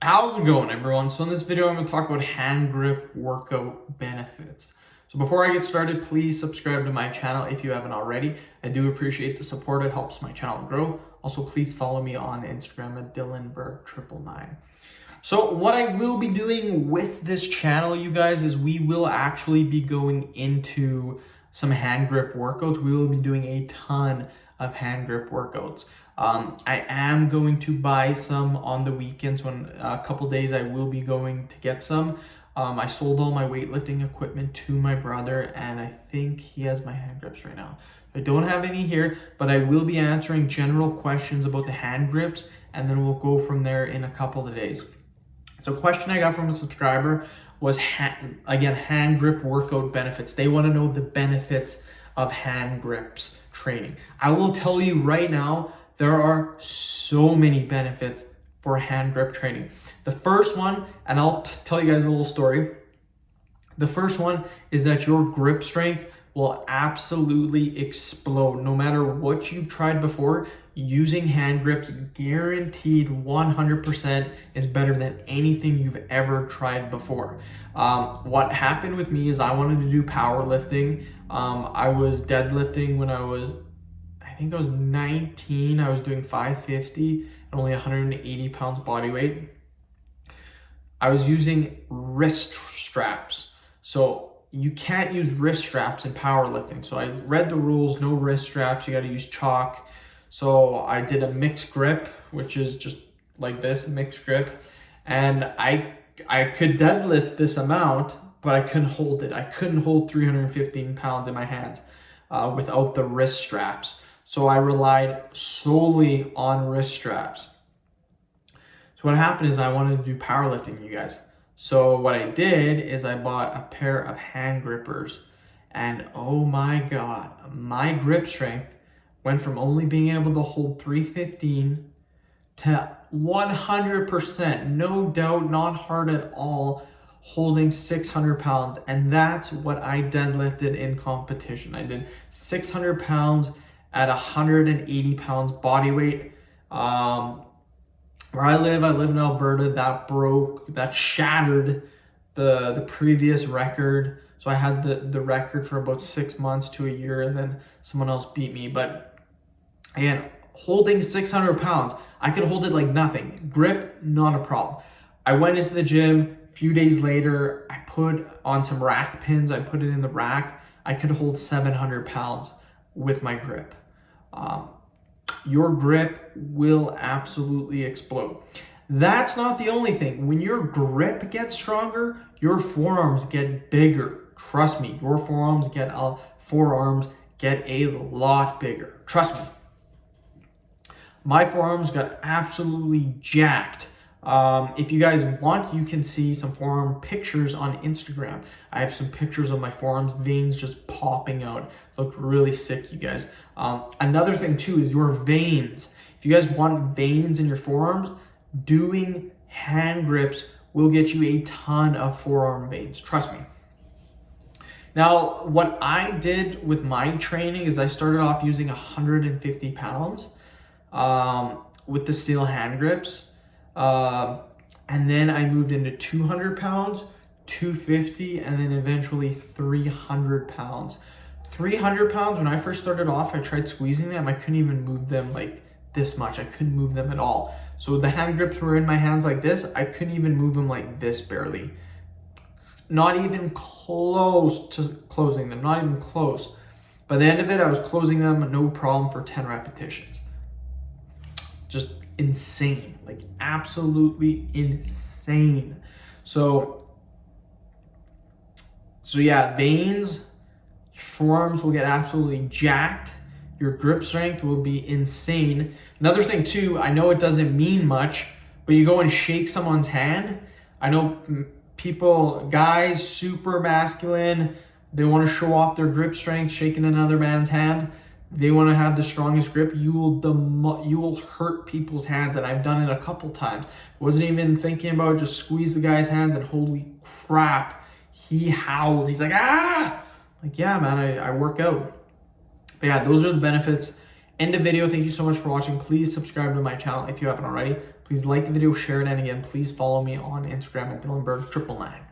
How's it going, everyone? So in this video, I'm going to talk about hand grip workout benefits. So before I get started, please subscribe to my channel if you haven't already. I do appreciate the support. It helps my channel grow. Also, please follow me on Instagram at DylanBerg999. So what I will be doing with this channel, you guys, is we will actually be going into some hand grip workouts. We will be doing a ton of hand grip workouts. I am going to buy some on the weekends. When a couple days I will be going to get some. I sold all my weightlifting equipment to my brother, and I think he has my hand grips right now. I don't have any here, but I will be answering general questions about the hand grips, and then we'll go from there in a couple of days. So a question I got from a subscriber was, hand grip workout benefits. They want to know the benefits of hand grips training. I will tell you right now, there are so many benefits for hand grip training. The first one, and I'll tell you guys a little story. The first one is that your grip strength will absolutely explode. No matter what you've tried before, using hand grips, guaranteed 100% is better than anything you've ever tried before. What happened with me is I wanted to do powerlifting. I was deadlifting when I think I was 19. I was doing 550 and only 180 pounds body weight. I was using wrist straps. So you can't use wrist straps in powerlifting. So I read the rules, no wrist straps, you got to use chalk. So I did a mixed grip, which is just like this, mixed grip. And I could deadlift this amount, but I couldn't hold it. I couldn't hold 315 pounds in my hands without the wrist straps. So I relied solely on wrist straps. So what happened is I wanted to do powerlifting, you guys. So what I did is I bought a pair of hand grippers, and oh my God, my grip strength went from only being able to hold 315 to 100%, no doubt, not hard at all, holding 600 pounds. And that's what I deadlifted in competition. I did 600 pounds at 180 pounds body weight. Where I live in Alberta, that shattered the previous record. So I had the record for about 6 months to a year, and then someone else beat me. But again, holding 600 pounds, I could hold it like nothing. Grip, not a problem. I went into the gym. A few days later, I put on some rack pins. I put it in the rack. I could hold 700 pounds with my grip. Your grip will absolutely explode. That's not the only thing. When your grip gets stronger, your forearms get bigger. Trust me, your forearms get a lot bigger. Trust me. My forearms got absolutely jacked. If you guys want, you can see some forearm pictures on Instagram. I have some pictures of my forearms, veins just popping out. Look really sick, you guys. Another thing too is your veins. If you guys want veins in your forearms, doing hand grips will get you a ton of forearm veins. Trust me. Now, what I did with my training is I started off using 150 pounds with the steel hand grips. And then I moved into 200 pounds, 250, and then eventually 300 pounds. 300 pounds, when I first started off, I tried squeezing them. I couldn't even move them like this much. I couldn't move them at all. So the hand grips were in my hands like this. I couldn't even move them like this barely. Not even close to closing them, not even close. By the end of it, I was closing them, no problem, for 10 repetitions. Just insane, like absolutely insane. So yeah, veins, forearms will get absolutely jacked. Your grip strength will be insane. Another thing too, I know it doesn't mean much, but you go and shake someone's hand. I know people, guys, super masculine, they want to show off their grip strength, shaking another man's hand. They want to have the strongest grip. You will hurt people's hands, and I've done it a couple times. Wasn't even thinking about it, just squeeze the guy's hands, and holy crap, he howled. He's like, ah! Like, yeah, man, I work out. But yeah, those are the benefits. End of video. Thank you so much for watching. Please subscribe to my channel if you haven't already. Please like the video, share it, and again, please follow me on Instagram at DylanBerg999.